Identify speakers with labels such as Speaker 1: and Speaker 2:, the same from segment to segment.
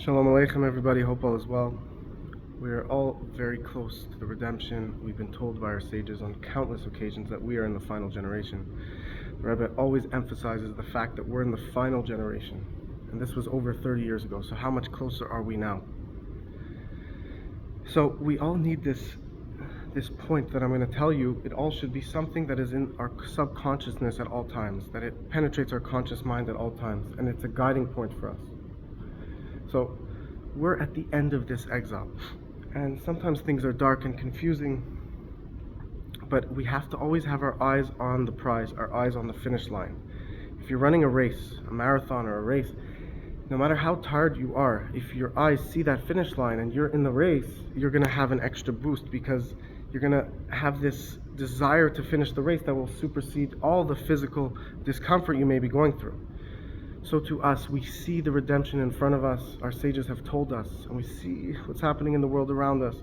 Speaker 1: Shalom Aleichem, everybody. Hope all is well. We are all very close to the redemption. We've been told by our sages on countless occasions that we are in the final generation. The Rebbe always emphasizes the fact that we're in the final generation. And this was over 30 years ago. So how much closer are we now? So we all need this point that I'm going to tell you. It all should be something that is in our subconsciousness at all times, that it penetrates our conscious mind at all times, and it's a guiding point for us. So we're at the end of this exile, and sometimes things are dark and confusing, but we have to always have our eyes on the prize, our eyes on the finish line. If you're running a race, a marathon or a race, no matter how tired you are, if your eyes see that finish line and you're in the race, you're going to have an extra boost because you're going to have this desire to finish the race that will supersede all the physical discomfort you may be going through. So to us, we see the redemption in front of us. Our sages have told us, and we see what's happening in the world around us.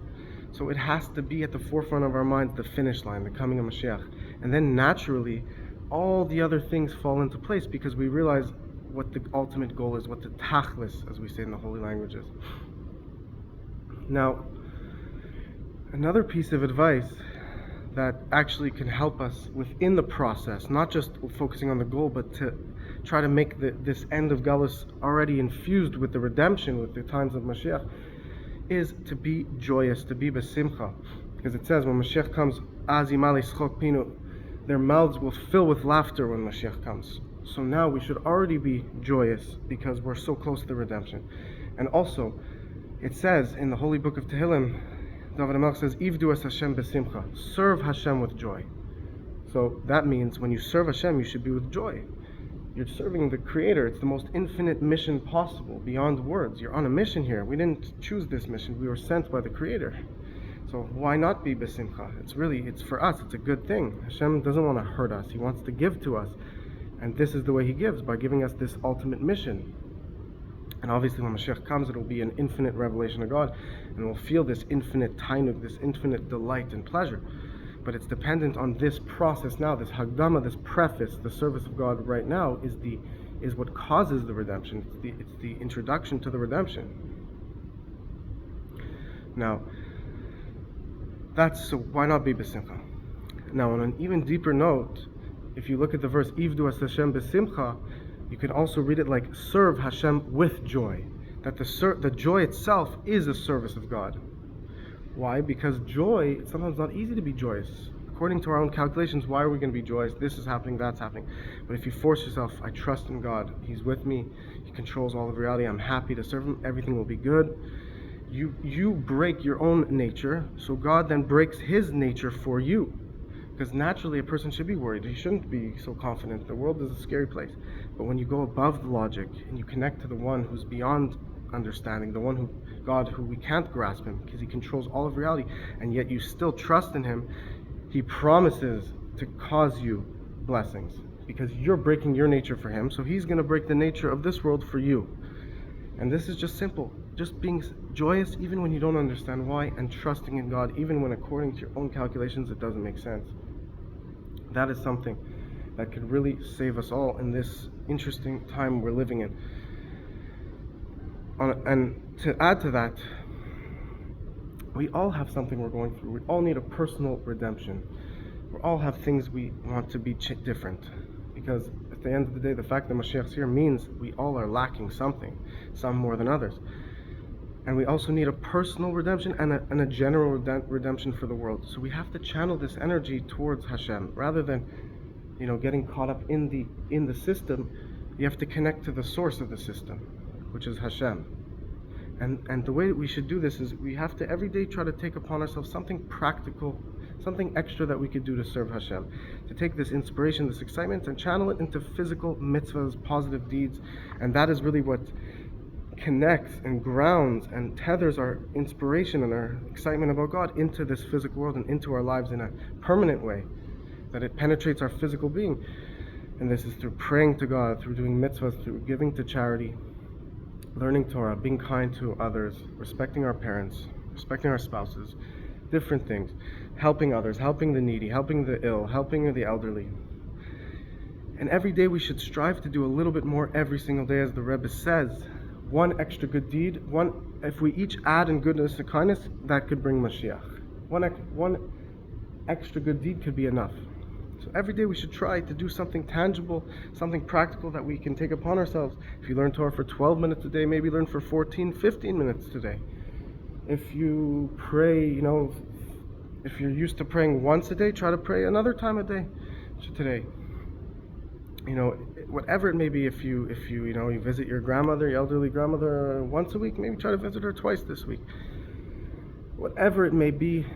Speaker 1: So it has to be at the forefront of our minds, the finish line, the coming of Mashiach. And then naturally, all the other things fall into place because we realize what the ultimate goal is, what the tachlis, as we say in the holy languages. Now, another piece of advice that actually can help us within the process, not just focusing on the goal, but to try to make this end of Galus already infused with the redemption, with the times of Mashiach, is to be joyous, to be besimcha. Because it says when Mashiach comes, their mouths will fill with laughter when Mashiach comes. So now we should already be joyous because we're so close to the redemption. And also, it says in the holy book of Tehillim, David HaMelech says, Ivdu es Hashem besimcha. Serve Hashem with joy. So that means when you serve Hashem, you should be with joy. You're serving the Creator. It's the most infinite mission possible, beyond words. You're on a mission here. We didn't choose this mission. We were sent by the Creator. So why not be besimcha? It's for us. It's a good thing. Hashem doesn't want to hurt us. He wants to give to us. And this is the way He gives, by giving us this ultimate mission. And obviously when Mashiach comes, it will be an infinite revelation of God, and we'll feel this infinite tainug, this infinite delight and pleasure. But it's dependent on this process now, this hagdama, this preface, the service of God right now is what causes the redemption. It's the introduction to the redemption. Now, so why not be besimcha? Now, on an even deeper note, if you look at the verse, Ivdu es Hashem besimcha, you can also read it like, serve Hashem with joy. That the joy itself is a service of God. Why? Because joy, it's sometimes not easy to be joyous. According to our own calculations, why are we going to be joyous? This is happening, that's happening. But if you force yourself, I trust in God. He's with me. He controls all of reality. I'm happy to serve Him. Everything will be good. You break your own nature, so God then breaks His nature for you. Because naturally a person should be worried. He shouldn't be so confident. The world is a scary place. But when you go above the logic and you connect to the one who's beyond understanding, the one God who we can't grasp Him because He controls all of reality, and yet you still trust in Him, He promises to cause you blessings because you're breaking your nature for Him, so He's going to break the nature of this world for you. And this is just simple, just being joyous even when you don't understand why, and trusting in God even when according to your own calculations it doesn't make sense. That is something that could really save us all in this interesting time we're living in. And to add to that, we all have something we're going through. We all need a personal redemption. We all have things we want to be different. Because at the end of the day, the fact that Mashiach's here means we all are lacking something, some more than others. And we also need a personal redemption and a general redemption for the world. So we have to channel this energy towards Hashem. Rather than, getting caught up in the system, you have to connect to the source of the system, which is Hashem. And the way we should do this is we have to every day try to take upon ourselves something practical, something extra that we could do to serve Hashem. To take this inspiration, this excitement, and channel it into physical mitzvahs, positive deeds. And that is really what connects and grounds and tethers our inspiration and our excitement about God into this physical world and into our lives in a permanent way. That it penetrates our physical being. And this is through praying to God, through doing mitzvahs, through giving to charity, learning Torah, being kind to others, respecting our parents, respecting our spouses, different things, helping others, helping the needy, helping the ill, helping the elderly. And every day we should strive to do a little bit more every single day, as the Rebbe says. one extra good deed, if we each add in goodness and kindness, that could bring Mashiach. One extra good deed could be enough. So every day we should try to do something tangible, something practical that we can take upon ourselves. If you learn Torah for 12 minutes a day, maybe learn for 14, 15 minutes today. If you pray, if you're used to praying once a day, try to pray another time a day today. Whatever it may be, if you visit your grandmother, your elderly grandmother once a week, maybe try to visit her twice this week. Whatever it may be,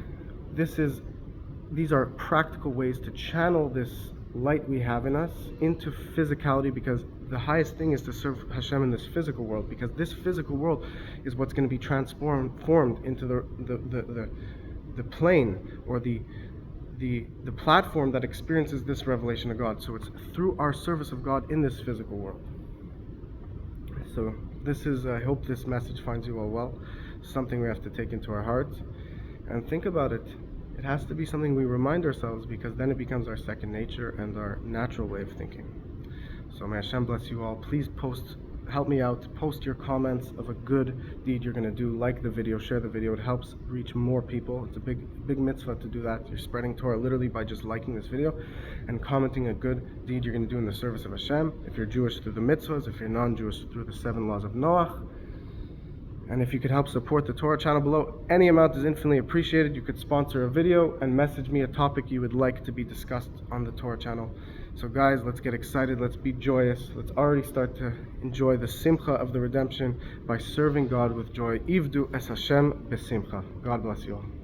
Speaker 1: these are practical ways to channel this light we have in us into physicality, because the highest thing is to serve Hashem in this physical world, because this physical world is what's going to be transformed into the plane, or the platform that experiences this revelation of God. So it's through our service of God in this physical world. So I hope this message finds you all well. Something we have to take into our hearts and think about it. It has to be something we remind ourselves, because then it becomes our second nature and our natural way of thinking. So may Hashem bless you all. Please help me out, post your comments of a good deed you're going to do. Like the video, share the video. It helps reach more people. It's a big mitzvah to do that. You're spreading Torah literally by just liking this video and commenting a good deed you're going to do in the service of Hashem. If you're Jewish, through the mitzvahs. If you're non-Jewish, through the 7 laws of Noach. And if you could help support the Torah channel below, any amount is infinitely appreciated. You could sponsor a video and message me a topic you would like to be discussed on the Torah channel. So guys, let's get excited. Let's be joyous. Let's already start to enjoy the simcha of the redemption by serving God with joy. Ivdu es Hashem besimcha. God bless you all.